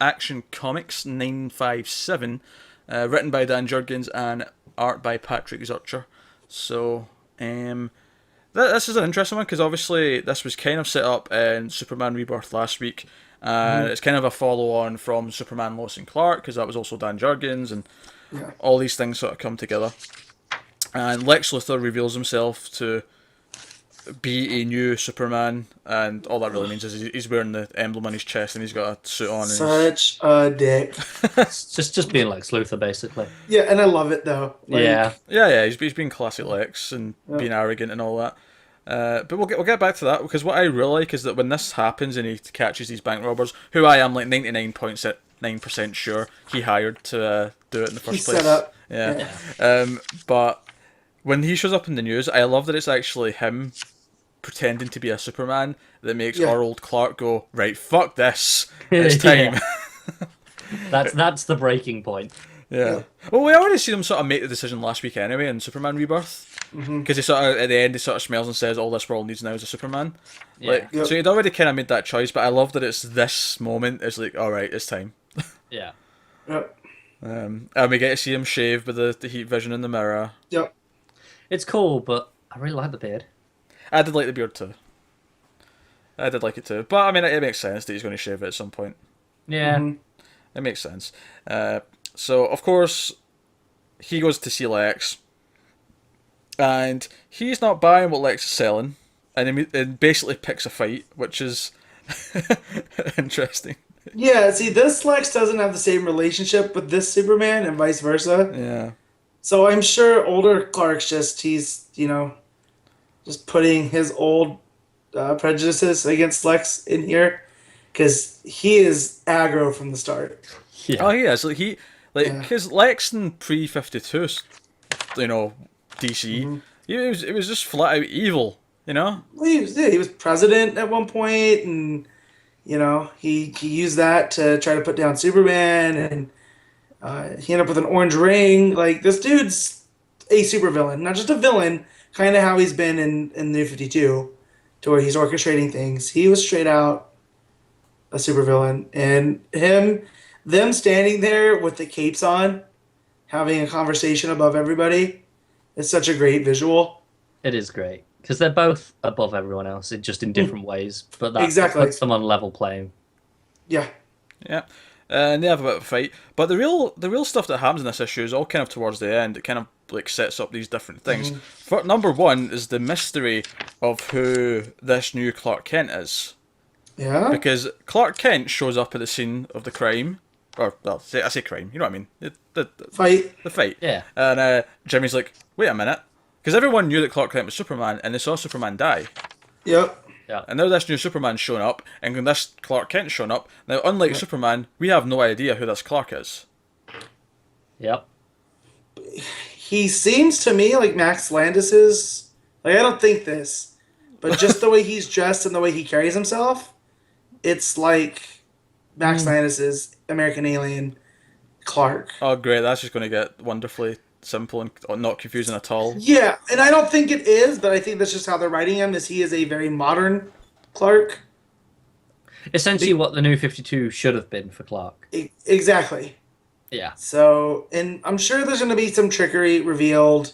Action Comics 957, written by Dan Jurgens and art by Patrick Zurcher. So, this is an interesting one because obviously this was kind of set up in Superman Rebirth last week, and it's kind of a follow-on from Superman Lois and Clark because that was also Dan Jurgens, and all these things sort of come together. And Lex Luthor reveals himself to be a new Superman, and all that really means is he's wearing the emblem on his chest and he's got a suit on. Such a dick. It's just being Lex Luthor, basically. Yeah, and I love it though. Yeah. He's being classic Lex and being arrogant and all that. But we'll get back to that, because what I really like is that when this happens and he catches these bank robbers, who I am like 99.9% sure he hired to do it in the first place. Set up. Yeah. But when he shows up in the news, I love that it's actually him pretending to be a Superman that makes our old Clark go, right, fuck this, it's time. That's the breaking point. Yeah. Well, we already see them sort of make the decision last week anyway in Superman Rebirth, because he sort of at the end he sort of smells and says all this world needs now is a Superman. So he'd already kind of made that choice, but I love that it's this moment. It's like, all right, it's time. Yeah. Yep. And we get to see him shave with the heat vision in the mirror. Yep. It's cool, but I really like the beard. I did like the beard too. I did like it too, but I mean it makes sense that he's going to shave it at some point. Yeah. It makes sense. So of course he goes to see Lex, and he's not buying what Lex is selling, and he basically picks a fight, which is interesting. Yeah, see, this Lex doesn't have the same relationship with this Superman and vice versa. Yeah. So I'm sure older Clark's he's just putting his old prejudices against Lex in here, because he is aggro from the start. Yeah. Oh yeah, so because Lex in pre-52, DC, it was just flat out evil, Well, he was president at one point, and he used that to try to put down Superman, and he ended up with an orange ring. Like, this dude's a supervillain, not just a villain, kind of how he's been in the New 52, to where he's orchestrating things. He was straight out a supervillain, and them standing there with the capes on, having a conversation above everybody, is such a great visual. It is great, because they're both above everyone else, just in different ways, but that Exactly. puts them on level playing. Yeah. Yeah. And they have a bit of a fight, but the real stuff that happens in this issue is all kind of towards the end. It kind of sets up these different things. For number one is the mystery of who this new Clark Kent is. Yeah. Because Clark Kent shows up at the scene of the crime, or well, I say crime. You know what I mean? The Fight. The fight. Yeah. And Jimmy's like, wait a minute, because everyone knew that Clark Kent was Superman, and they saw Superman die. Yep. Yeah. And now this new Superman's showing up, and when this Clark Kent's showing up, now unlike Superman, we have no idea who this Clark is. Yep. He seems to me like Max Landis's. Like, I don't think this, but just the way he's dressed and the way he carries himself, it's like Max Landis's American Alien Clark. Oh, great! That's just going to get wonderfully simple and not confusing at all. Yeah, and I don't think it is, but I think that's just how they're writing him. Is he is a very modern Clark? Essentially, what the New 52 should have been for Clark. Exactly. Yeah. So, and I'm sure there's going to be some trickery revealed.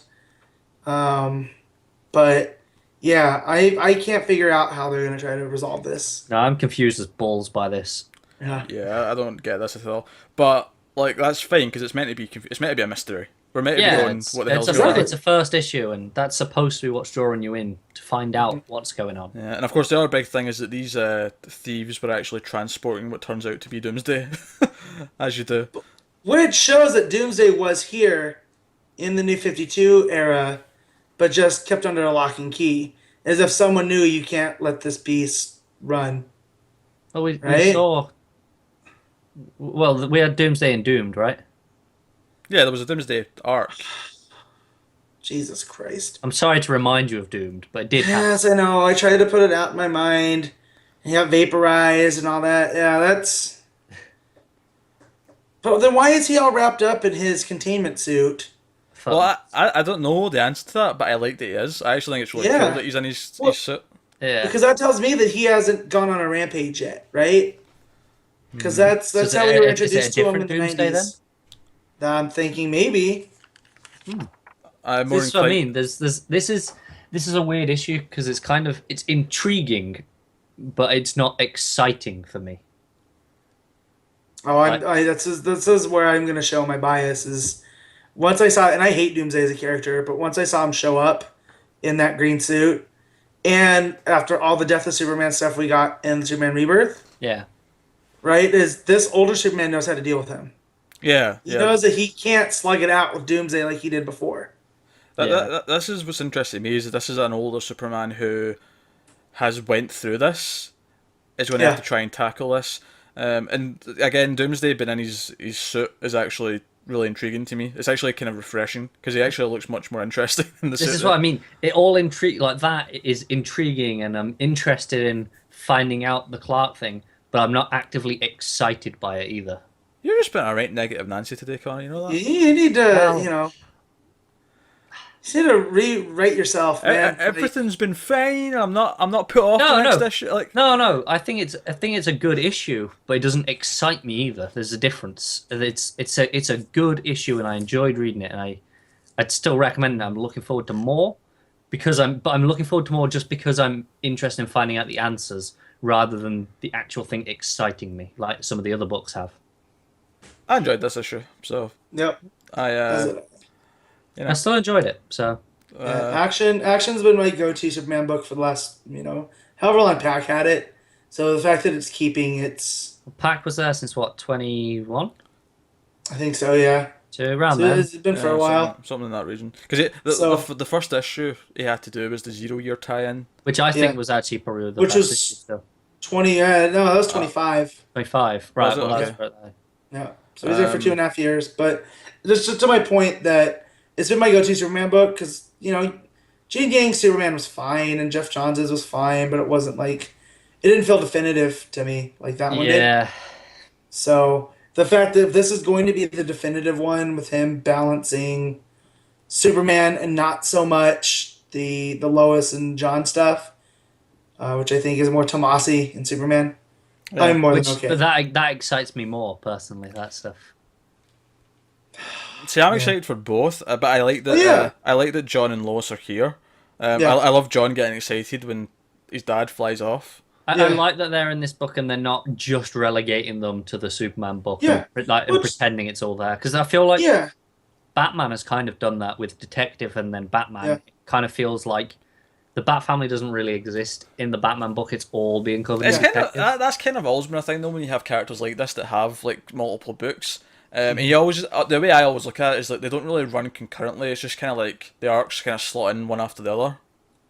But yeah, I can't figure out how they're going to try to resolve this. No, I'm confused as balls by this. Yeah, I don't get this at all. But like, that's fine because it's meant to be it's meant to be a mystery. We're meant to be going, what the hell's going on? It's a first issue, and that's supposed to be what's drawing you in to find out what's going on. Yeah, and of course the other big thing is that these thieves were actually transporting what turns out to be Doomsday, as you do. Which shows that Doomsday was here in the New 52 era, but just kept under a lock and key. As if someone knew you can't let this beast run. Well, we Right? saw... Well, we had Doomsday and Doomed, right? Yeah, there was a Doomsday arc. Jesus Christ. I'm sorry to remind you of Doomed, but it did happen. Yes, I know. I tried to put it out in my mind. And you have vaporized and all that. Yeah, that's... But then why is he all wrapped up in his containment suit? Well, I don't know the answer to that, but I like that he is. I actually think it's really cool that he's in his suit. Yeah. Because that tells me that he hasn't gone on a rampage yet, right? because that's So is how we were is it a introduced to him in different the Doomsday then? 90s. I'm thinking maybe. I'm more This is what I inclined. mean. This is a weird issue because it's kind of it's intriguing, but it's not exciting for me. Oh, Like, this is where I'm gonna show my bias is once I saw, and I hate Doomsday as a character, but once I saw him show up in that green suit, and after all the Death of Superman stuff we got in Superman Rebirth, yeah, right, is this older Superman knows how to deal with him. Yeah, He yeah. knows that he can't slug it out with Doomsday like he did before. yeah. This is what's interesting to me is that this is an older Superman who has went through this, is going to have Yeah. to try and tackle this. And again, Doomsday being in his suit is actually really intriguing to me. It's actually kind of refreshing because he actually looks much more interesting in the This suit. is what I mean. It all intrigue like that is intriguing, and I'm interested in finding out the Clark thing, but I'm not actively excited by it either. You've just been a right negative Nancy today, Connor. You know that. You need to, Well, you need to rewrite yourself, man. Everything's been fine. I'm not put off No, the next no. issue. Like, No. I think it's a good issue, but it doesn't excite me either. There's a difference. It's a good issue, and I enjoyed reading it, and I'd still recommend it. I'm looking forward to more but I'm looking forward to more just because I'm interested in finding out the answers rather than the actual thing exciting me, like some of the other books have. I enjoyed this issue, so Yep. I I still enjoyed it, so Action's been my go-to Superman book for the last, however long Pack had it. So the fact that it's keeping its, Pack was there since what, 21? I think so, yeah. So around So then. it's been for a while. something in that region. Because the first issue he had to do was the 0 year tie-in. Which I think Yeah. was actually probably the Which best was- issue still. 20, no, that was 25. 25. Right, Was it? well Okay. that's right there. Yeah. So he was there for Um, 2.5 years. But just to my point that it's been my go-to Superman book because, Gene Gang's Superman was fine and Jeff Johns' was fine, but it wasn't like, it didn't feel definitive to me like that one did. Yeah. So the fact that this is going to be the definitive one with him balancing Superman and not so much the Lois and John stuff, which I think is more Tomasi in Superman. Yeah. I'm more Which, than okay. but that excites me more personally. That stuff. See, I'm excited for both, but I like that. Yeah. I like that John and Lois are here. Yeah. I love John getting excited when his dad flies off. I Yeah. like that they're in this book and they're not just relegating them to the Superman book Yeah. and Which- pretending it's all there. Because I feel like Yeah, Batman has kind of done that with Detective and then Batman. Yeah. It kind of feels like the Bat family doesn't really exist in the Batman book. It's all being covered It's in kind of Detective. that's kind of always been a thing though when you have characters like this that have like multiple books. And you always the way I always look at it is like they don't really run concurrently. It's just kind of like the arcs kind of slot in one after the other.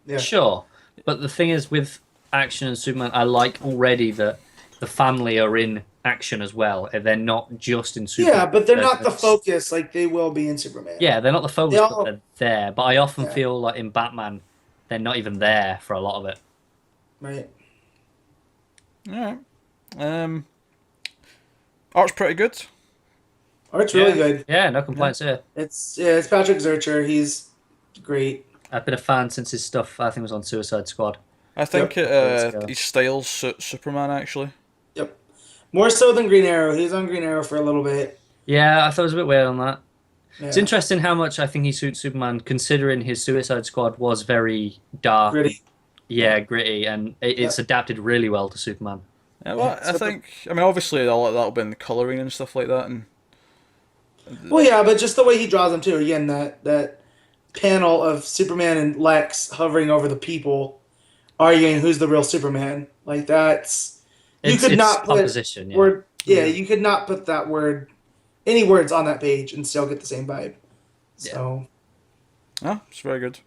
yeah. Sure. But the thing is, with Action and Superman, I like already that the family are in Action as well. And they're not just in Superman. Yeah, but they're not the It's- focus like they will be in Superman. Yeah, they're not the focus, They all- but they're there. But I often Yeah. feel like in Batman, they're not even there for a lot of it. Right. Alright. Art's pretty good. Art's really good. Yeah, no complaints here. It's Patrick Zurcher. He's great. I've been a fan since his stuff, I think, was on Suicide Squad. I think Let's go. his style suits Superman actually. Yep. More so than Green Arrow. He was on Green Arrow for a little bit. Yeah, I thought it was a bit weird on that. Yeah. It's interesting how much I think he suits Superman, considering his Suicide Squad was very dark. Gritty. Yeah, gritty, and it's adapted really well to Superman. Yeah, well, Yeah, I so think. I mean, obviously, all that'll be in the coloring and stuff like that, and Well, yeah, but just the way he draws them too. Again, that panel of Superman and Lex hovering over the people, arguing who's the real Superman. Like that's It's composition, yeah. word. Yeah, you could not put that word, any words on that page and still get the same vibe. So. yeah, it's very good.